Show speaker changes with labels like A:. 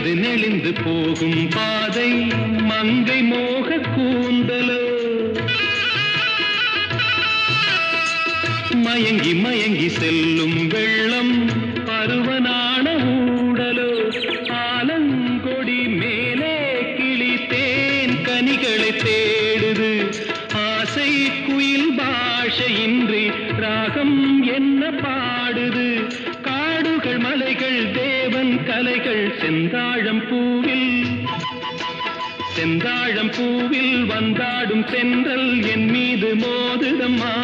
A: அது நெளிந்து போகும் பாதை மங்கை மோக கூந்தலோ மயங்கி மயங்கி செல்லும் வெள்ளம் பருவனான ஊடலோ ஆலங்கொடி மேலே கிளி தேன் கனிகளை தேடுது ஆசை குயில் பாஷையின்றி ராகம் என்ன பாடுது காடுகள் மலைகள் தேவன் கலைகள் செந்தாழம் பூவில் வந்தாடும் தென்றல் என் மீது மோதுதம்மா